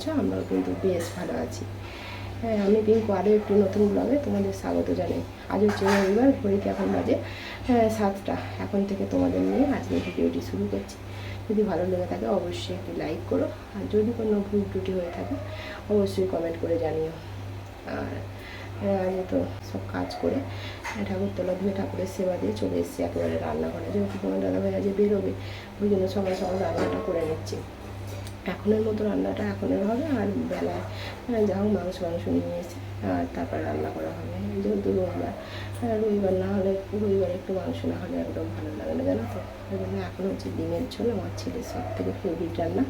আছো? আমরাও কিন্তু বেশ ভালো আছি। হ্যাঁ, আমি পিঙ্কু আরও একটি নতুন ব্লগে তোমাদের স্বাগত জানাই। আজ হচ্ছে রবিবার, ঘড়িতে এখন বাজে 7টা। এখন থেকে তোমাদের নিয়ে আজকে ভিডিওটি শুরু করছি। যদি ভালো লেগে থাকে অবশ্যই একটি লাইক করো, আর যদি কোনো ভুল ত্রুটি হয়ে থাকে অবশ্যই কমেন্ট করে জানিও। আর আজ তো সব কাজ করে ঠাকুরতলা ধুয়ে ঠাকুরের সেবা দিয়ে চলে এসেছি একেবারে রান্নাঘরে। যেহেতু তোমার দাদাভাই আজ বেরোবে, ওই জন্য সকাল সকাল রান্নাটা করে নিচ্ছি। এখনের মতো রান্নাটা এখনের হবে, আর বেলায় যা হোক মাংস নিয়ে এসে আর তারপর রান্না করা হবে। যেহেতু রবিবার না হলে, রবিবার একটু মাংস না হলে একদম ভালো লাগে না, জানো তো। ওই জন্য এখন হচ্ছে ডিমের ঝোল, আমার ছেলের সব থেকে ফেভারিট রান্না।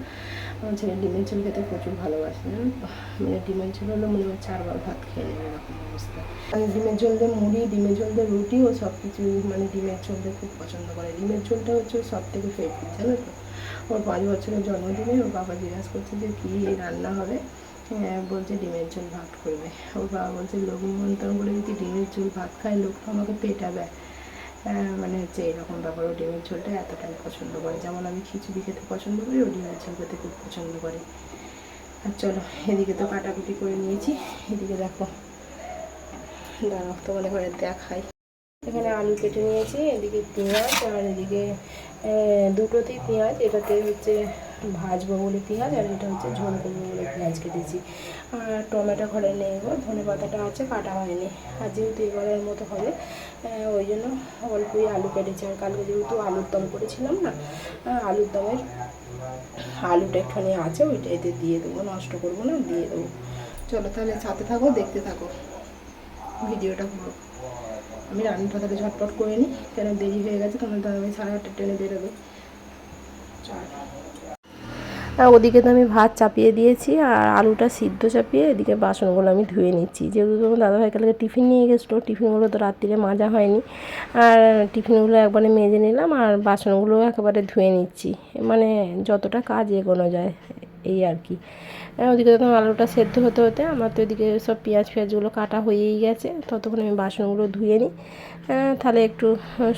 আমার ছেলে ডিমের ঝোল খেতে প্রচুর ভালোবাসে, জানো তো। মানে ডিমের ঝোল হলো মনে হয় 4বার ভাত খেয়ে নেবে এরকম অবস্থা। মানে ডিমের ঝোল দিয়ে মুড়ি, ডিমের ঝোল দিয়ে রুটি ও সব কিছু, মানে ডিমের ঝোল দিয়ে খুব পছন্দ করে। ডিমের ঝোলটা হচ্ছে সব থেকে ফেভারিট, জানো তো। ওর 5 বছরের জন্মদিনে ওর বাবা জিজ্ঞাসা করছে যে কী রান্না হবে। বলছে ডিমের ঝোল ভাত করবে। ওর বাবা বলছে লোক নিমন্ত্রণ করে যদি ডিমের ঝোল ভাত খায়, লোকটা আমাকে পেটাবে। মানে হচ্ছে এরকম ব্যাপার। ও ডিমের ঝোলটা এতটাই পছন্দ করে, যেমন আমি খিচুড়ি খেতে পছন্দ করি, ও ডিমের ঝোল খেতে খুব পছন্দ করে। আর চলো, এদিকে তো কাটাকুটি করে নিয়েছি, এদিকে দেখো, দাঁড়াও তোমাদের ঘরে দেখাই। এখানে আলু কেটে নিয়েছি, এদিকে পেঁয়াজ, আর এদিকে দুটোতেই পেঁয়াজ। এটাতে হচ্ছে ভাজবো বলে পেঁয়াজ, আর এটা হচ্ছে ঝোল করবো বলে পেঁয়াজ কেটেছি। আর টমেটো ঘরে নেই গো, ধনে পাতাটা আছে, কাটা হয়নি। আর যেহেতু এবারের মতো হবে, ওই জন্য অল্পই আলু কেটেছি। আর কালকে যেহেতু আলুর দম করেছিলাম না, আলুর দমের আলুটা একটুখানি আছে, ওইটা এতে দিয়ে দেবো, নষ্ট করবো না, দিয়ে দেবো। চলো তাহলে সাথে থাকো, দেখতে থাকো ভিডিওটা পুরো। আমি রান্নাটা তাহলে ঝটপট করে নিই, কেন দেরি হয়ে গেছে। তোমার দাদাভাই 8:30 ট্রেনে বেরোবে। ওদিকে তো আমি ভাত চাপিয়ে দিয়েছি, আর আলুটা সিদ্ধ চাপিয়ে এদিকে বাসনগুলো আমি ধুয়ে নিচ্ছি। যেহেতু তোমার দাদাভাই কালকে টিফিন নিয়ে গেছিলো, টিফিনগুলো তো রাত্রিরে মাজা হয়নি, আর টিফিনগুলো একবারে মেজে নিলাম, আর বাসনগুলো একেবারে ধুয়ে নিচ্ছি। মানে যতটা কাজ এগোনো যায় এই আর কি। ওদিকে তখন আলুটা সেদ্ধ হতে হতে আমার তো এদিকে সব পেঁয়াজগুলো কাটা হয়েই গেছে। ততক্ষণ আমি বাসনগুলো ধুয়ে নিই, তাহলে একটু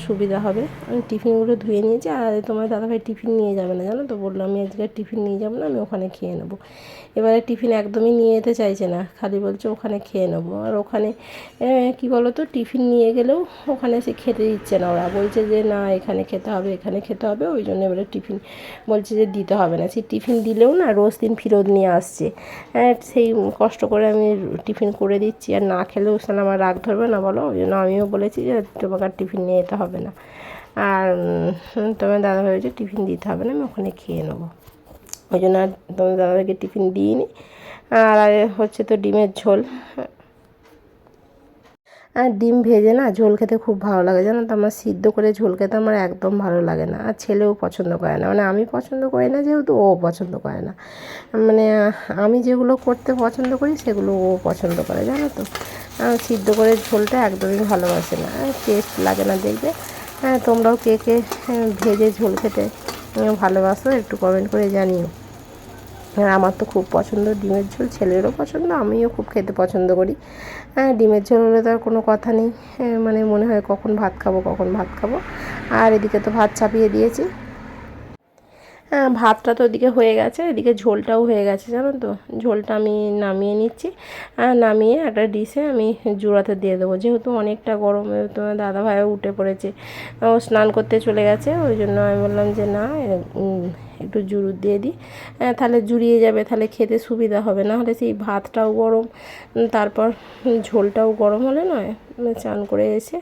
সুবিধা হবে। আমি টিফিনগুলো ধুয়ে নিয়েছি। আর তোমার দাদাভাই টিফিন নিয়ে যাবে না, জানো তো। বললো আমি আজকে টিফিন নিয়ে যাবো না, আমি ওখানে খেয়ে নেবো। এবারে টিফিন একদমই নিয়ে যেতে চাইছে না, খালি বলছে ওখানে খেয়ে নেবো। আর ওখানে কী বলো তো, টিফিন নিয়ে গেলেও ওখানে সে খেতে দিচ্ছে না। ওরা বলছে যে না, এখানে খেতে হবে, এখানে খেতে হবে। ওই জন্য এবারে টিফিন বলছে যে দিতে হবে না। সেই টিফিন দিলেও না রোজ দিন ফেরত নিয়ে আসছে। সেই কষ্ট করে আমি টিফিন করে দিচ্ছি, আর না খেলেও সেটা আমার রাগ ধরবে না বলো। ওই জন্য আমিও বলেছি যে তোমাকে আর টিফিন নিয়ে যেতে হবে না, আর তোমার দাদাভাই বলছে টিফিন দিতে হবে না, আমি ওখানে খেয়ে নেবো। ওই জন্য আর তোমার দাদাভাইকে টিফিন দিইনি। আর হচ্ছে তো ডিমের ঝোল। আর ডিম ভেজে না ঝোল খেতে খুব ভালো লাগে, জানো তো। আমার সিদ্ধ করে ঝোল খেতে আমার একদম ভালো লাগে না, আর ছেলেও পছন্দ করে না। মানে আমি পছন্দ করি না যেহেতু, ও পছন্দ করে না। মানে আমি যেগুলো করতে পছন্দ করি সেগুলো ও পছন্দ করে, জানো তো। সিদ্ধ করে ঝোলটা একদমই ভালোবাসে না, টেস্ট লাগে না দেখবে। তোমরাও কে কে ভেজে ঝোল খেতে ভালোবাসো একটু কমেন্ট করে জানিও। আমার তো খুব পছন্দ ডিমের ঝোল, ছেলেরও পছন্দ, আমিও খুব খেতে পছন্দ করি। ডিমের ঝোল হলে তো আর কোনো কথা নেই, মানে মনে হয় কখন ভাত খাবো, কখন ভাত খাবো। আর এদিকে তো ভাত চাপিয়ে দিয়েছি। ভাতটা তো ওদিকে হয়ে গেছে, এদিকে ঝোলটাও হয়ে গেছে, জানো তো। ঝোলটা আমি নামিয়ে নিচ্ছি, নামিয়ে একটা ডিশে আমি জোড়াতে দিয়ে দেবো। যেহেতু অনেকটা গরম, তোমার দাদাভাইও উঠে পড়েছে, ও স্নান করতে চলে গেছে। ওই জন্য আমি বললাম যে না, একটু জুড়ো দিয়ে দিই, তাহলে জুড়িয়ে যাবে, তাহলে খেতে সুবিধা হবে। না হলে সেই ভাতটাও গরম, তারপর ঝোলটাও গরম হলে নয়, চান করে এসে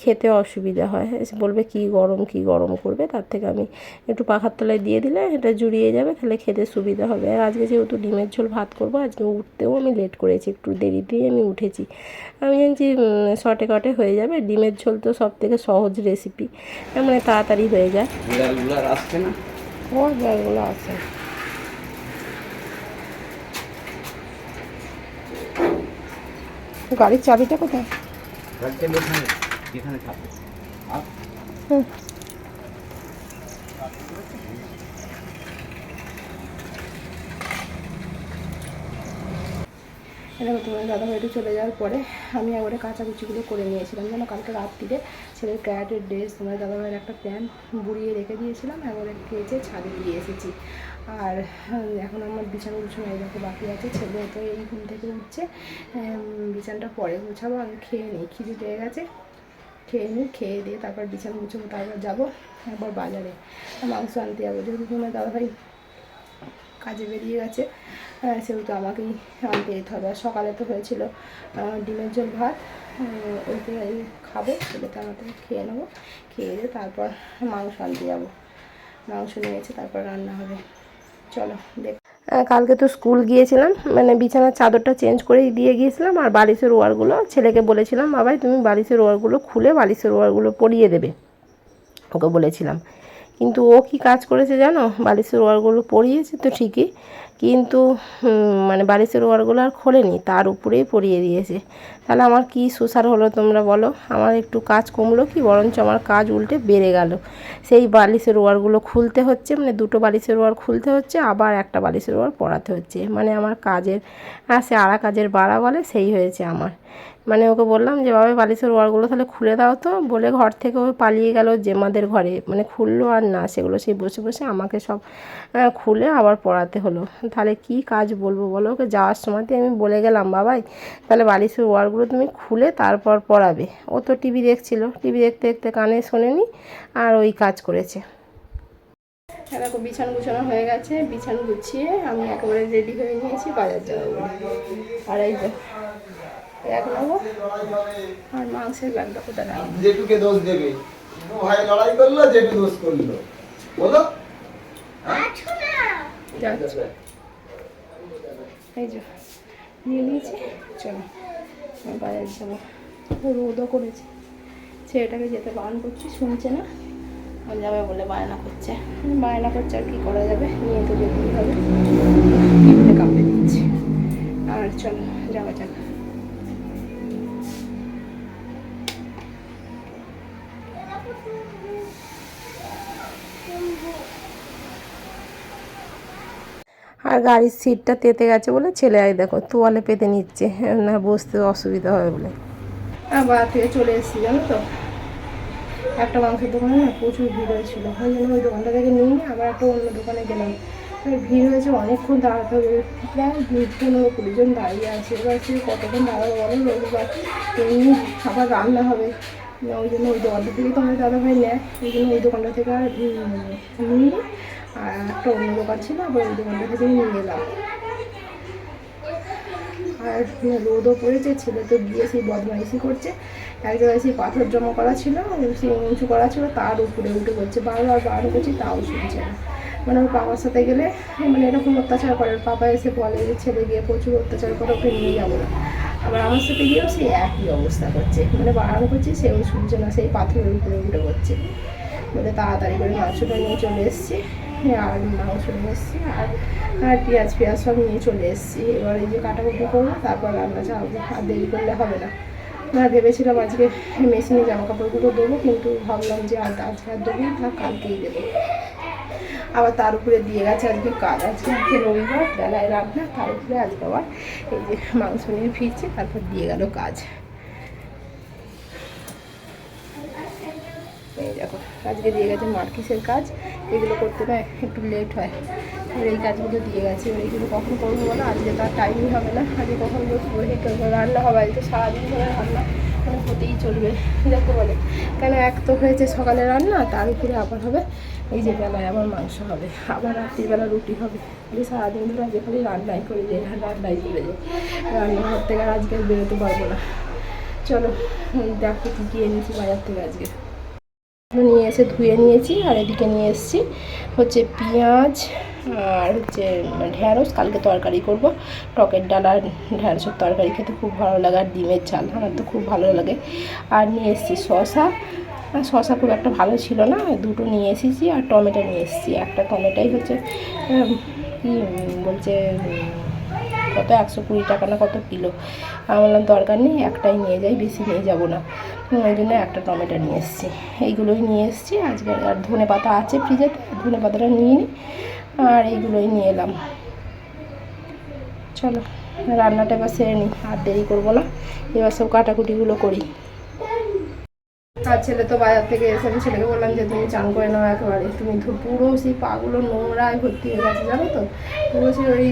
খেতে অসুবিধা হয়। এসে বলবে কী গরম, কী গরম করবে। তার থেকে আমি একটু পাখার তলায় দিয়ে দিলে এটা জুড়িয়ে যাবে, তাহলে খেতে সুবিধা হবে। আর আজকে যেহেতু ডিমের ঝোল ভাত করবো, আজকে উঠতেও আমি লেট করেছি, একটু দেরিতেই আমি উঠেছি। আমি জানছি শর্টে কটে হয়ে যাবে। ডিমের ঝোল তো সব থেকে সহজ রেসিপি, মানে তাড়াতাড়ি হয়ে যায়। আসছে না, ও বিড়ালগুলো আসে। গাড়ির চাবিটা কোথায়? হুম, এরকম তোমার দাদাভাইটা চলে যাওয়ার পরে আমি একবারে কাচাকুচিগুলো করে নিয়েছিলাম, যেন কালকে রাত্রিরে ছেলের ক্যারাটের ড্রেস, তোমার দাদাভাইয়ের একটা প্যান্ট বুড়িয়ে রেখে দিয়েছিলাম, একবারে কেচে ছাদে দিয়ে এসেছি। আর এখন আমার বিছানা গুছানো এই দেখো বাকি আছে। ছেলে তো এই ঘুম থেকে উঠছে, বিছানাটা পরে গুছাবো, আগে খেয়ে নিই, খিদে পেয়ে গেছে, খেয়ে নিই, খেয়ে দিয়ে তারপর বিছানা গুছাবো, তারপর যাবো একবার বাজারে মাংস আনতে যাবো। যেহেতু তোমার দাদাভাই কাজে বেরিয়ে গেছে, সেহেতু আমাকেই আনতে যেতে হবে। আর সকালে তো হয়েছিল ডিমের ঝোল ভাত, ওইটাই খাবো, ছেলেটা আমাদের খেয়ে নেবো, খেয়ে দিয়ে তারপর মাংস আনতে যাবো। মাংস নিয়েছে, তারপর রান্না হবে। চলো দেখ। কালকে তো স্কুল গিয়েছিলাম, মানে বিছানার চাদরটা চেঞ্জ করে দিয়ে গিয়েছিলাম, আর বালিশের ওয়ারগুলো ছেলেকে বলেছিলাম, বাবাই তুমি বালিশের ওয়ারগুলো খুলে বালিশের ওয়ারগুলো পরিয়ে দেবে, ওকে বলেছিলাম। কিন্তু ও কি কাজ করেছে জানো, বালিশের ওয়ারগুলো পরিয়েছে তো ঠিকই, কিন্তু মানে বালিশের ওয়ারগুলো আর খোলেনি, তার উপরেই পরিয়ে দিয়েছে। তাহলে আমার কি সুসার হলো তোমরা বলো? আমার একটু কাজ কমলো কি, বরঞ্চ আমার কাজ উল্টে বেড়ে গেল। সেই বালিশের ওয়ারগুলো খুলতে হচ্ছে, মানে দুটো বালিশের ওয়ার খুলতে হচ্ছে, আবার একটা বালিশের ওয়ার পরাতে হচ্ছে। মানে আমার কাজের সে আড়া কাজের বাড়া বলে, সেই হয়েছে আমার। মানে ওকে বললাম যে বাবা বালিশের ওয়ারগুলো তাহলে খুলে দাও তো, বলে ঘর থেকে ও পালিয়ে গেল জেমাদের ঘরে, মানে খুললো আর না, সেগুলো সেই বসে বসে আমাকে সব খুলে আবার পড়াতে হলো। তাহলে কি কাজ বলবো বলো? ওকে যাওয়ার সময়তে আমি বলে গেলাম, বাবাই তাহলে বালিশের ওয়ারগুলো তুমি খুলে তারপর পড়াবে। ও তো টিভি দেখছিল, টিভি দেখতে দেখতে কানে শোনেনি, আর ওই কাজ করেছে। দেখো বিছানা গুছানো হয়ে গেছে, বিছানা গুছিয়ে আমি একেবারে রেডি হয়ে নিয়েছি বাজার যাবো বলে। আর এই যে এক নেবো, আর মাংসের ব্যাগটা কোথায় রাখবো? জেঠুকে দোষ দেবে, ভাই লড়াই করলো, জেঠু দোষ করলো, বলো। এই যে নিয়ে নিয়েছি, চলো বাজার যাবো। রোদও করেছে, ছেলেটাকে যেতে বারণ করছি, শুনছে না, যাবে বলে বায়না করছে, আর কি করা যাবে, নিয়ে তো যেতেই হবে, টিভিতে কাঁপে দিচ্ছে। আর চলো যাওয়া যাক। আর গাড়ির সিটটা তেতে গেছে বলে ছেলে দেখো তোয়ালে পেতে নিচ্ছে, না বসতে অসুবিধা হবে বলে। বাজার থেকে চলে এসেছি জানো তো, একটা মাংসের দোকানে না প্রচুর ভিড় হয়েছিল, ওই জন্য ওই দোকানটা থেকে নিয়ে আবার একটা অন্য দোকানে গেলাম। ভিড় হয়েছে, অনেকক্ষণ দাঁড়াতে হবে, প্রায় 15-20 জন দাঁড়িয়ে আছে। এবার সে কতক্ষণ দাঁড়াবো বলো, রবিবার এমনি আবার রান্না হবে, ওই জন্য ওই দোকানটা থেকে তো আমার দাদাভাই নেয়, ওই জন্য ওই দোকানটা থেকে আর নিই, আর একটা অন্য দোকান ছিল, আবার ওই দোকানটা থেকে নিয়ে গেলাম। আর রোদও পড়েছে, ছেলে তো গিয়ে সেই বদমাইশি করছে, এক জায়গায় সেই পাথর জমা করা ছিল, সেই উঁচু করা ছিল, তার উপরে উঠে করছে, বারবার বারণ করছি তাও শুনছে না। মানে ওর বাবার সাথে গেলে মানে এরকম অত্যাচার করে, ওর পাপা এসে বলে যে ছেলে গিয়ে প্রচুর অত্যাচার করে, ওকে নিয়ে যাবো না। আবার আমার সাথে গিয়েও সেই একই অবস্থা করছে, মানে বারণ করছি সেও শুনছে না, সেই পাথরের উপরে উঠে করছে। বলে তাড়াতাড়ি করে মাংসটা নিয়ে চলে এসেছি, আর মাংস নিয়ে এসেছি, আর পেঁয়াজ সব নিয়ে চলে এসেছি। এবার এই যে কাটাকুটি করবো, তারপর রান্না চালাবো, আর দেরি করলে হবে না। ভেবেছিলাম আজকে মেশিনে জামা কাপড়গুলো দেবো, কিন্তু ভাবলাম যে আজকে আর দেবো না, কালকেই দেবো। আবার তার উপরে দিয়ে গেছে আজকে কাজ, আজকে রবিবার, বেলায় রান্না, তার উপরে আজকে আবার এই যে মাংস নিয়ে ফিরছে, তারপর দিয়ে গেল কাজ। এই দেখো আজকে দিয়ে গেছে মার্কিসের কাজ, এগুলো করতে না একটু লেট হয়, এবার এই কাজগুলো দিয়ে গেছে। এবার এইগুলো কখন করবো বলো, আজকে তার টাইমই হবে না, আজকে কখন বসবো, রান্না হবে, আজকে সারাদিন ধরে রান্না মানে হতেই চলবে যাকে বলে। কেন এক তো হয়েছে সকালে রান্না, তার উপরে আবার হবে এই যে বেলায় আবার মাংস হবে, আবার রাত্রিবেলা রুটি হবে, এই সারাদিন ধরে আজকে খালি রান্নাই করে যাই, রান্নাই করে যাই, রান্নাঘর থেকে আজকে বেরোতে পারবো না। চলো দেখো কী কী এনেছি বাজার থেকে আজকে। নিয়ে এসে ধুয়ে নিয়েছি, আর এদিকে নিয়ে এসেছি হচ্ছে পেঁয়াজ, আর হচ্ছে ঢ্যাঁড়স, কালকে তরকারি করব, টকের ডাল আর ঢ্যাঁড়সের তরকারি খেতে খুব ভালো লাগে, আর ডিমের ঝাল আমার তো খুব ভালো লাগে। আর নিয়ে এসেছি শসা খুব একটা ভালো ছিল না, দুটো নিয়ে এসেছি, আর টমেটো নিয়ে এসেছি। একটা টমেটোই হচ্ছে কি বলছে কত 120 টাকা না কত কিলো। আমি বললাম দরকার নেই, একটাই নিয়ে যাই, বেশি নিয়ে যাব না, ওই জন্য একটা টমেটো নিয়ে এসেছি। এইগুলোই নিয়ে এসেছি আজকে। আর ধনে পাতা আছে ফ্রিজেতে, ধনে পাতাটা নিয়ে নিই, আর এইগুলোই নিয়ে এলাম। চলো রান্নাটা এবার সেরে নিই, আর দেরি করবো না, এবার সব কাটাকুটিগুলো করি। আর ছেলে তো বাজার থেকে এসে, আমি ছেলেকে বললাম যে তুমি চান করে নাও একেবারে, তুমি পুরো সেই পাগুলো নোংরায় ভর্তি হয়ে গেছে জানো তো, পুরো সেই ওই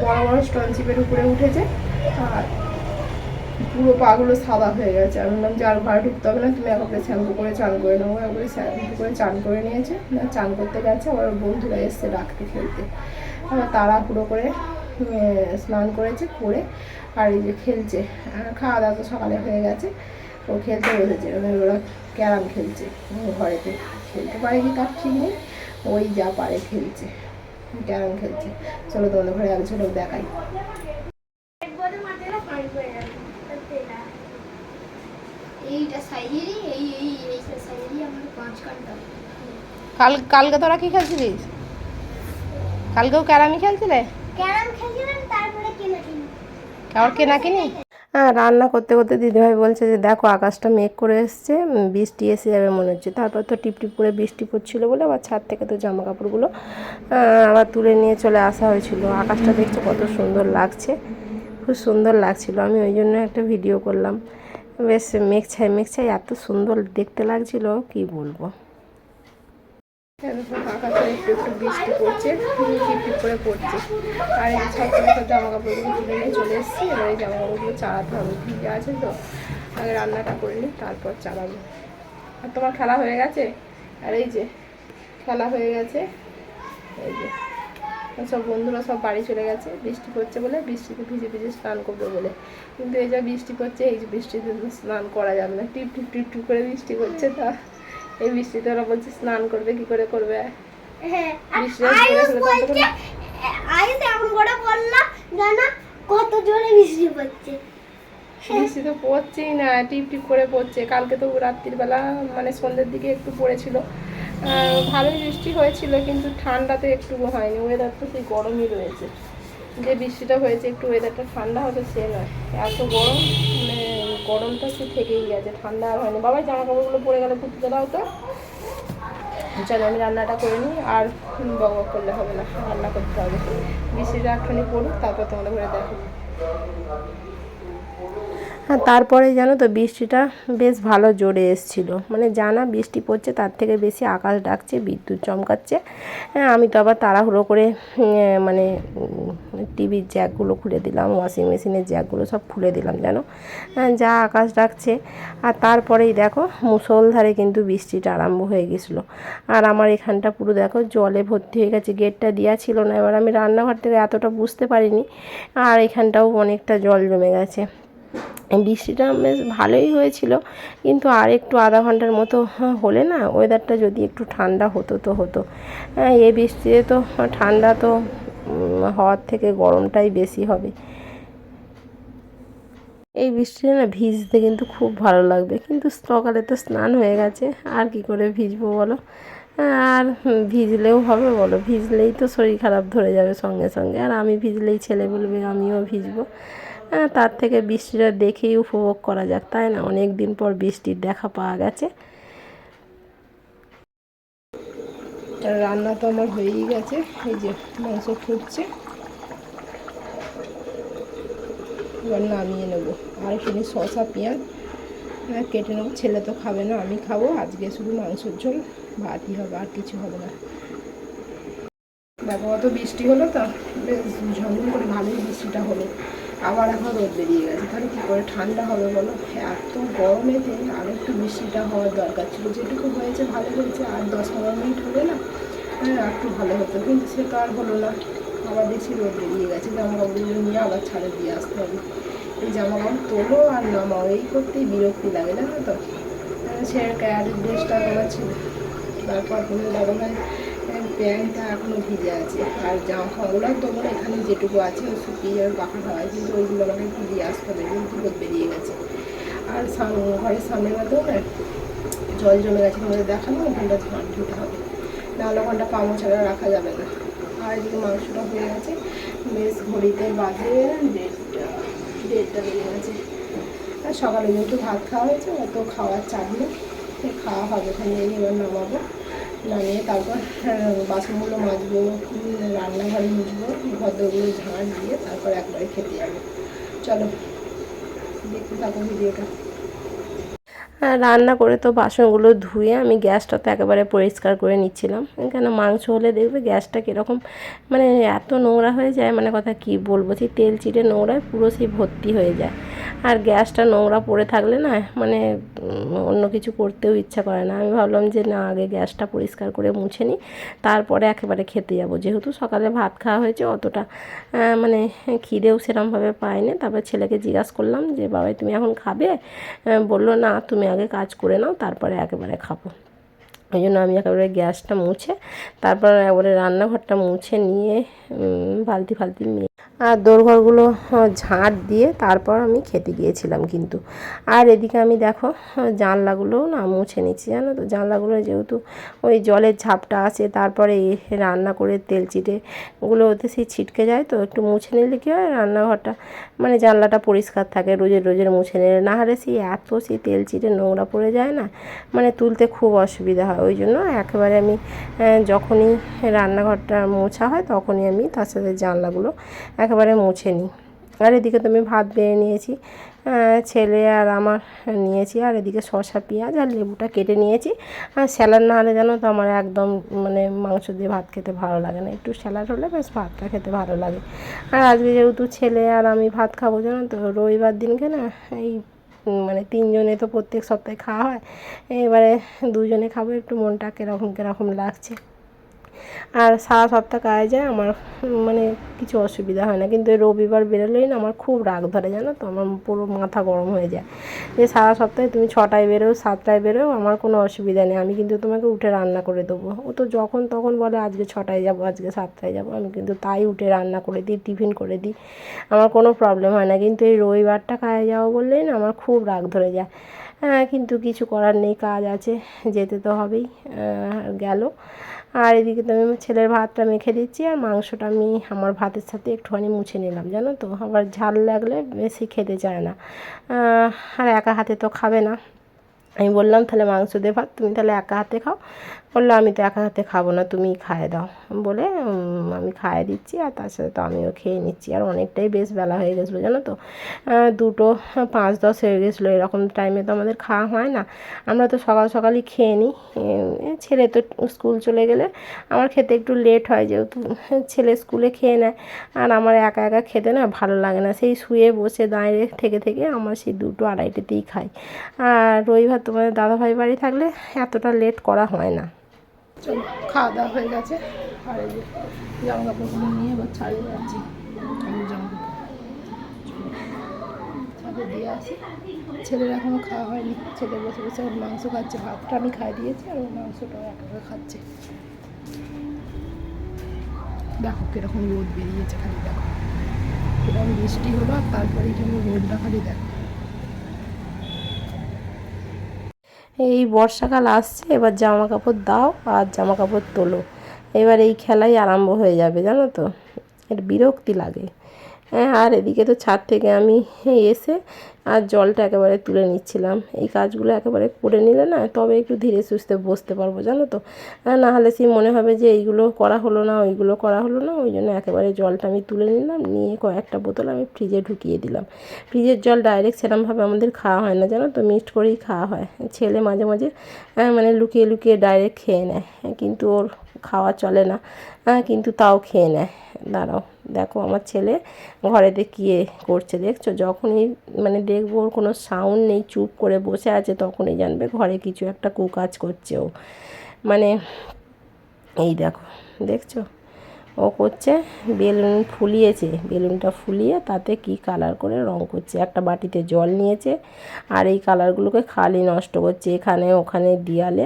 বড় বড় স্টোন চিপের উপরে উঠেছে আর পুরো পাগুলো সাদা হয়ে গেছে। আমি বললাম যে আর ঘরে ঢুকতে হবে না, তুমি একবারে শ্যাম্পু করে চান করে নেবো। একবারে শ্যাম্পু করে চান করে নিয়েছে, চান করতে গেছে, আবার বন্ধুরা এসছে ডাকতে খেলতে, আবার তাড়াহুড়ো করে স্নান করেছে করে আর এই যে খেলছে। খাওয়া দাওয়া তো সকালে হয়ে গেছে, ও খেলতে বসেছে, ওরা ক্যারাম খেলছে। ঘরেতে খেলতে পারে কি তার ঠিক নেই, ওই যা পারে খেলছে, ক্যারাম খেলছে। চলো তোমাদের ঘরে এক ঝলক দেখাই। কালকে তোরা কি খেলছিলিস? কালকেও ক্যারামই খেলছিলে? আবার কেনা কিনি? হ্যাঁ, রান্না করতে করতে দিদিভাই বলছে যে দেখো আকাশটা মেঘ করে এসছে, বৃষ্টি এসে যাবে মনে হচ্ছে। তারপর তো টিপ টিপ করে বৃষ্টি পড়ছিল বলে আবার ছাদ থেকে তো জামা কাপড়গুলো আবার তুলে নিয়ে চলে আসা হয়েছিল। আকাশটা দেখছো কত সুন্দর লাগছে, খুব সুন্দর লাগছিল। আমি ওই জন্য একটা ভিডিও করলাম। বেশ মেঘ ছাই এত সুন্দর দেখতে লাগছিল কি বলবো। আকাশে একটু একটু বৃষ্টি পড়ছে, টিপ টিপ করে পড়ছে। আর এই ছাদ থেকে সব জামা কাপড়গুলো তুলে নিয়ে চলে এসেছি। এবার এই জামা কাপড়গুলো চালাতে হবে, ভিজে আছে তো, আগে রান্নাটা করে নিই তারপর চালাবো। আর তোমার খেলা হয়ে গেছে? আর এই যে খেলা হয়ে গেছে, এই যে সব বন্ধুরা সব বাড়ি চলে গেছে বৃষ্টি পড়ছে বলে, বৃষ্টিতে ভিজে ভিজে স্নান করবে বলে। কিন্তু এই যা বৃষ্টি পড়ছে, এই যে বৃষ্টিতে স্নান করা যাবে না, টিপ টিপ টিপ টিপ করে বৃষ্টি করছে। তা এই বৃষ্টিতে ওরা বলছে স্নান করবে, কি করে করবে? বৃষ্টি তো পড়ছেই না, টিপ টিপ করে পড়ছে। কালকে তো রাত্রির বেলা মানে সন্ধ্যের দিকে একটু পড়েছিল, ভালোই বৃষ্টি হয়েছিল, কিন্তু ঠান্ডা তো একটু হয়নি। ওয়েদার তো সেই গরমই রয়েছে। যে বৃষ্টিটা হয়েছে একটু ওয়েদারটা ঠান্ডা হবে সে নয়, এত গরম, মানে গরমটা সে থেকেই গেছে, ঠান্ডা আর হয়নি। বাবা জামা কাপড়গুলো পরে গেলে পুঁততে দাও তো। চলো আমি রান্নাটা করে নিই, আর বক বক করলে হবে না, রান্না করতে হবে। বৃষ্টিটা একটুখানি পড়ুক তারপর তোমাদের ঘরে দেখো। হ্যাঁ, তারপরে জানো তো বৃষ্টিটা বেশ ভালো জোরে এসেছিলো, মানে জানা বৃষ্টি পড়ছে তার থেকে বেশি আকাশ ডাকছে, বিদ্যুৎ চমকাচ্ছে। আমি তো আবার তাড়াহুড়ো করে মানে টিভির জ্যাকগুলো খুলে দিলাম, ওয়াশিং মেশিনের জ্যাকগুলো সব খুলে দিলাম জানো, যা আকাশ ডাকছে। আর তারপরেই দেখো মুষলধারে কিন্তু বৃষ্টিটা আরম্ভ হয়ে গেছিলো। আর আমার এখানটা পুরো দেখো জলে ভর্তি হয়ে গেছে, গেটটা দেওয়া ছিল না, এবার আমি রান্নাঘর থেকে এতটা বুঝতে পারিনি। আর এখানটাও অনেকটা জল জমে গেছে। বৃষ্টিটা বেশ ভালোই হয়েছিল, কিন্তু আর একটু আধা ঘন্টার মতো হলে না ওয়েদারটা যদি একটু ঠান্ডা হতো তো হতো। এই বৃষ্টিতে তো ঠান্ডা তো হওয়ার থেকে গরমটাই বেশি হবে। এই বৃষ্টিতে না ভিজতে কিন্তু খুব ভালো লাগবে, কিন্তু সকালে তো স্নান হয়ে গেছে, আর কি করে ভিজবো বলো? আর ভিজলেও হবে বলো? ভিজলেই তো শরীর খারাপ ধরে যাবে সঙ্গে সঙ্গে, আর আমি ভিজলেই ছেলে বলবে আমিও ভিজবো। তার থেকে বৃষ্টিটা দেখেই উপভোগ করা যাক, তাই না? অনেক দিন পর বৃষ্টির দেখা পাওয়া গেছে। রান্না তো আমার হয়েই গেছে, এই যে মাংস ফুটছে, এবার নামিয়ে নেবো। আর এখানে শসা পেঁয়াজ কেটে নেবো, ছেলে তো খাবে না, আমি খাবো। আজকে শুধু মাংসের ঝোল ভাতই হবে, আর কিছু হবে না। দেখো অত বৃষ্টি হলো তো, বেশ ঝমঝম করে ভালোই বৃষ্টিটা হলো, আবার এখন রোদ বেরিয়ে গেছে, তাহলে কী করে ঠান্ডা হবে বলো? এত গরমেতে আর একটু বৃষ্টিটা হওয়ার দরকার ছিল, যেটুকু হয়েছে ভালো হয়েছে। আর 10-15 মিনিট হলে না একটু ভালো হতো, কিন্তু সে তো আর হলো না, আবার বেশি রোদ বেরিয়ে গেছে। জামা কাপড়গুলো নিয়ে আবার ছাড়ে দিয়ে আসতে হবে। এই জামা কাপড় তোলো আর নামাও, এই করতেই বিরক্তি লাগে জানো তো। সে ড্রেসটা তোমার ছিল, তারপর তুমি দাদা ভাই প্যান্টটা এখনও ভিজে আছে, আর জামা খাওয়াগুলো তোমার এখানে যেটুকু আছে ওই শুকিয়ে যাবে, পাখা খাওয়ায়, কিন্তু ওইগুলো আমাকে একটু দিয়ে আসতে হবে, কিন্তু রোদ বেরিয়ে গেছে। আর ঘরের সামনে মধ্যেও না জল জমে গেছে, তোমাদের দেখানো, ওখানটা ঝাঁট দিতে হবে, নাহলে ওখানটা পামো ছাড়া রাখা যাবে না। আর এদিকে মাংসটা হয়ে গেছে, বেশ ঘড়িতে বাজে 1:30 বেজে গেছে। আর সকালে যেহেতু ভাত খাওয়া হয়েছে, অত খাওয়ার চাপ নেই, খাওয়া হবে। এখানে এবার নামাবো, নামিয়ে তারপর বাসনগুলো মাজবো, রান্নাঘরে মুছবো, ঘরদোরগুলো ঝাঁট দিয়ে তারপর একবারে খেতে যাবো। চলো দেখতে থাকো ভিডিওটা। রান্না করে তো বাসনগুলো ধুয়ে আমি গ্যাসটা তো একেবারে পরিষ্কার করে নিচ্ছিলাম, কেন মাংস হলে দেখবে গ্যাসটা কীরকম মানে এত নোংরা হয়ে যায়, মানে কথা কি বলবো, সেই তেল চিটে নোংরায় পুরো সেই ভর্তি হয়ে যায়। আর গ্যাসটা নোংরা পড়ে থাকলে না মানে অন্য কিছু করতেও ইচ্ছা করে না। আমি ভাবলাম যে না, আগে গ্যাসটা পরিষ্কার করে মুছে নিই, তারপরে একেবারে খেতে যাব। যেহেতু সকালে ভাত খাওয়া হয়েছে, অতটা মানে খিদেও সেরমভাবে পাইনি। তারপর ছেলেকে জিজ্ঞাসা করলাম যে বাবাই তুমি এখন খাবে? বললো না, তুমি আগে কাজ করে নাও, তারপরে একেবারে খাবো। ওই জন্য আমি একেবারে গ্যাসটা মুছে তারপর একেবারে রান্নাঘরটা মুছে নিয়ে বালতি ফালতি নিয়ে আর দোরঘরগুলো ঝাঁট দিয়ে তারপর আমি খেতে গিয়েছিলাম কিন্তু। আর এদিকে আমি দেখো জানলাগুলোও না মুছে নিচ্ছি, জানো তো। জানলাগুলো যেহেতু ওই জলের ঝাপটা আছে, তারপরে রান্না করে তেল চিটেগুলো ওতে সেই ছিটকে যায়, তো একটু মুছে নিলে কী হয়, রান্নাঘরটা মানে জানলাটা পরিষ্কার থাকে। রোজের রোজের মুছে নিলে, না হলে সেই তেল চিটে নোংরা পড়ে যায় না, মানে তুলতে খুব অসুবিধা হয়। ওই জন্য একেবারে আমি যখনই রান্নাঘরটা মোছা হয় তখনই আমি তার সাথে জানলাগুলো একেবারে মুছে নিই। আর এদিকে তো আমি ভাত বেড়ে নিয়েছি, ছেলে আর আমার নিয়েছি। আর এদিকে শসা পেঁয়াজ আর লেবুটা কেটে নিয়েছি। আর স্যালাড না হলে জানো তো আমার একদম মানে মাংস দিয়ে ভাত খেতে ভালো লাগে না, একটু স্যালাড হলে বেশ ভাতটা খেতে ভালো লাগে। আর আজকে যেহেতু ছেলে আর আমি ভাত খাবো, জানো তো, রবিবার দিনকে না এই মানে 3 জনে তো প্রত্যেক সপ্তাহে খাওয়া হয়, এবারে 2 জনে খাবো, একটু মনটা কীরকম লাগছে। আর সারা সপ্তাহ কাজে যায় আমার, মানে কিছু অসুবিধা হয় না, কিন্তু এই রবিবার বেরোলেই না আমার খুব রাগ ধরে, জানো তো। আমার পুরো মাথা গরম হয়ে যায় যে সারা সপ্তাহে তুমি 6টায় বেরোও 7টায় বেরোও, আমার কোনো অসুবিধা নেই, আমি কিন্তু তোমাকে উঠে রান্না করে দেবো। ও তো যখন তখন বলে আজকে 6টায় যাবো, আজকে 7টায় যাবো, আমি কিন্তু তাই উঠে রান্না করে দিই, টিফিন করে দিই, আমার কোনো প্রবলেম হয় না। কিন্তু এই রবিবারটা কাজে যাবো বললেই না আমার খুব রাগ ধরে যায়। কিন্তু কিছু করার নেই, কাজ আছে, যেতে তো হবেই। গেল। আর এদিকে তো আমি ছেলের ভাতটা মেখে দিচ্ছি, আর মাংসটা আমি আমার ভাতের সাথে একটুখানি মুছে নিলাম, জানো তো। আবার ঝাল লাগলে বেশি খেতে চায় না, আর একা হাতে তো খাবে না। আমি বললাম তাহলে মাংস দিয়ে ভাত তুমি তাহলে একা হাতে খাও। বললো আমি তো একা হাতে খাবো না, তুমিই খাইয়ে দাও। বলে আমি খাইয়ে দিচ্ছি, আর তার সাথে তো আমিও খেয়ে নিচ্ছি। আর অনেকটাই বেশ বেলা হয়ে গেছিলো, জানো তো। 2:05-10 হয়ে গেছিলো। এরকম টাইমে তো আমাদের খাওয়া হয় না, আমরা তো সকাল সকালই খেয়ে নিই। ছেলে তো স্কুল চলে গেলে আমার খেতে একটু লেট হয়, যেহেতু ছেলে স্কুলে খেয়ে নেয়, আর আমার একা একা খেতে না ভালো লাগে না। সেই শুয়ে বসে দাঁড়িয়ে থেকে আমার সেই 2-2:30তেই খাই। আর রবিবার তোমাদের দাদাভাই বাড়ি থাকলে এতটা লেট করা হয় না। চলো, খাওয়া দাওয়া হয়ে গেছে। আর এই যে জামা কাপড়গুলো নিয়ে এবার ছাড়ে যাচ্ছি। জামা কাপড় ছাদে দিয়ে আসি। ছেলের এখনও খাওয়া হয়নি, ছেলে বসে বসে ওর মাংস খাচ্ছে, ভাতটা আমি খাই দিয়েছি, আর ওর মাংসটাও একা খাচ্ছে। দেখো কীরকম রোদ বেরিয়েছে, খালি দেখো কীরকম বৃষ্টি হলো, আর তারপরে এখানে রোদটা খালি দেখো। এই বর্ষাকাল আসছে, এবার জামা কাপড় দাও আর জামা কাপড় তোলো, এবার এই খেলাই আরম্ভ হয়ে যাবে, জানো তো। এটা বিরক্তি লাগে। আর এদিকে তো ছাদ থেকে আমি এসে আর জলটা একেবারে তুলে নিচ্ছিলাম। এই কাজগুলো একেবারে করে নিলে না তবে একটু ধীরে সুস্থে বসতে পারবো, জানো তো। না হলে সেই মনে হবে যে এইগুলো করা হলো না, ওইগুলো করা হলো না। ওই জন্য একেবারে জলটা আমি তুলে নিলাম, নিয়ে কয়েকটা বোতল আমি ফ্রিজে ঢুকিয়ে দিলাম। ফ্রিজের জল ডাইরেক্ট সেরকমভাবে আমাদের খাওয়া হয় না, জানো তো, মিক্সড করেই খাওয়া হয়। ছেলে মাঝে মাঝে মানে লুকিয়ে লুকিয়ে ডাইরেক্ট খেয়ে নেয়, কিন্তু ওর খাওয়া চলে না, কিন্তু তাও খেয়ে নেয়। দাঁড়াও, দেখো আমার ছেলে ঘরেতে কী করছে দেখছো। যখনই মানে দেখবো ওর কোনো সাউন্ড নেই, চুপ করে বসে আছে, তখনই জানবে ঘরে কিছু একটা কুকাজ করছে ও। মানে এই দেখো, দেখছো ও করছে, বেলুন ফুলিয়েছে, বেলুনটা ফুলিয়ে তাতে কি কালার করে রং করছে। একটা বাটিতে জল নিয়েছে, আর এই কালারগুলোকে খালি নষ্ট করছে, এখানে ওখানে দেয়ালে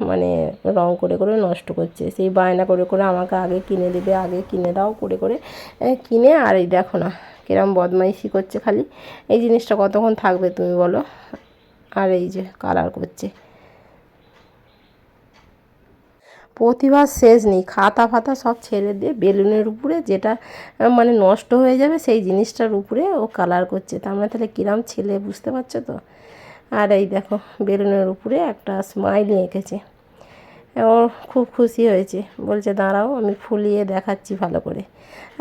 মানে রং করে করে নষ্ট করছে। সেই বায়না করে করে আমাকে আগে কিনে দেবে, আগে কিনে দাও করে করে কিনে। আর এই দেখো না কিরম বদমাইশি করছে খালি। এই জিনিসটা কতক্ষণ থাকবে তুমি বলো। আর এই যে কালার করছে, প্রতিভার শেষ নেই। খাতা ফাতা সব ছেড়ে দিয়ে বেলুনের উপরে যেটা মানে নষ্ট হয়ে যাবে সেই জিনিসটার উপরে ও কালার করছে। তার মানে তাহলে কিরম ছেলে, বুঝতে পারছো তো। আর এই দেখো বেলুনের উপরে একটা স্মাইলি এঁকেছে। ও খুব খুশি হয়েছে, বলছে দাঁড়াও আমি ফুলিয়ে দেখাচ্ছি ভালো করে।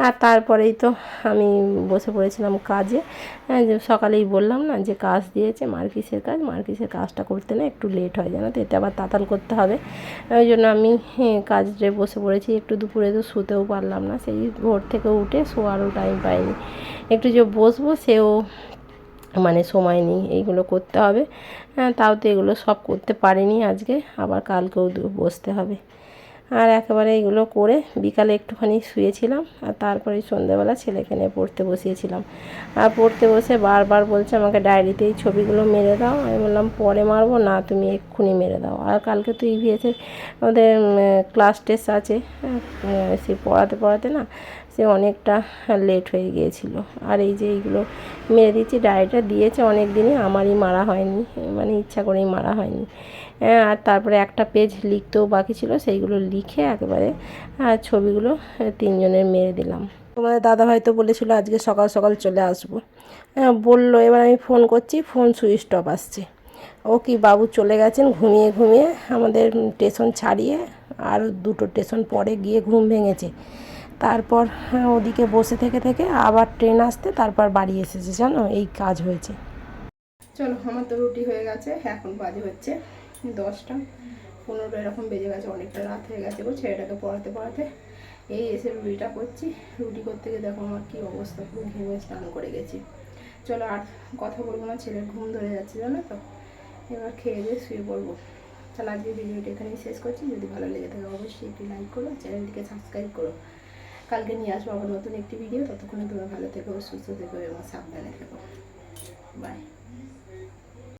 আর তারপরেই তো আমি বসে পড়েছিলাম কাজে। যে সকালেই বললাম না যে কাজ দিয়েছে মার্কিসের কাজ, মার্কিসের কাজটা করতে না একটু লেট হয় জানো তো, এতে আবার তাতাল করতে হবে। ওই জন্য আমি কাজে বসে পড়েছি। একটু দুপুরে তো শুতেও পারলাম না, সেই ভোর থেকে উঠে শোয়ারও টাইম পাইনি। একটু যে বসবো সেও মানে সময় নেই, এইগুলো করতে হবে। তাও তো এগুলো সব করতে পারিনি আজকে, আবার কালকেও বসতে হবে। আর একেবারে এগুলো করে বিকালে একটুখানি শুয়েছিলাম, আর তারপরে সন্ধ্যেবেলা ছেলেকে নিয়ে পড়তে বসিয়েছিলাম। আর পড়তে বসে বারবার বলছে আমাকে ডায়েরিতে এই ছবিগুলো মেরে দাও। আমি বললাম পরে মারবো না, তুমি এক্ষুনি মেরে দাও। আর কালকে তো ইভিএসের ওদের ক্লাস টেস্ট আছে, সে পড়াতে পড়াতে না সে অনেকটা লেট হয়ে গিয়েছিল। আর এই যে এইগুলো মেরে দিচ্ছি, ডায়েরিটা দিয়েছে অনেক দিনই, আমারই মারা হয়নি, মানে ইচ্ছা করেই মারা হয়নি। আর তারপরে একটা পেজ লিখতেও বাকি ছিল, সেইগুলো লিখে একেবারে ছবিগুলো তিনজনের মেরে দিলাম। তোমাদের দাদাভাই তো বলেছিল আজকে সকাল সকাল চলে আসবো, বললো। এবার আমি ফোন করছি, ফোন সুইচ অফ আসছে। ও কি বাবু চলে গেছেন ঘুমিয়ে ঘুমিয়ে, আমাদের স্টেশন ছাড়িয়ে আর দুটো স্টেশন পরে গিয়ে ঘুম ভেঙেছে। তারপর ওদিকে বসে থেকে থেকে আবার ট্রেন আসতে তারপর বাড়ি এসেছে, জানো এই কাজ হয়েছে। চলো আমার তো রুটি হয়ে গেছে, এখন বাজে হচ্ছে 10টা 15 এরকম বেজে গেছে, অনেকটা রাত হয়ে গেছে গো ছেলেটাকে পড়াতে পড়াতে। এই এসে রুটিটা করছি, রুটি করতে গিয়ে দেখো আমার কী অবস্থা, পুরো ঘেমে স্নান করে গেছি। চলো আর কথা বলবো না, ছেলের ঘুম ধরে যাচ্ছে জানো তো, এবার খেয়ে দিয়ে শুয়ে পড়বো। তাহলে আজকে ভিডিওটা এখানেই শেষ করছি। যদি ভালো লেগে থাকে অবশ্যই একটি লাইক করো, চ্যানেলটিকে সাবস্ক্রাইব করো। কালকে নিয়ে আসবো আবার নতুন একটি ভিডিও, ততক্ষণে তোমরা ভালো থেকো, সুস্থ থেকো এবং সাবধানে থেকো। বাই।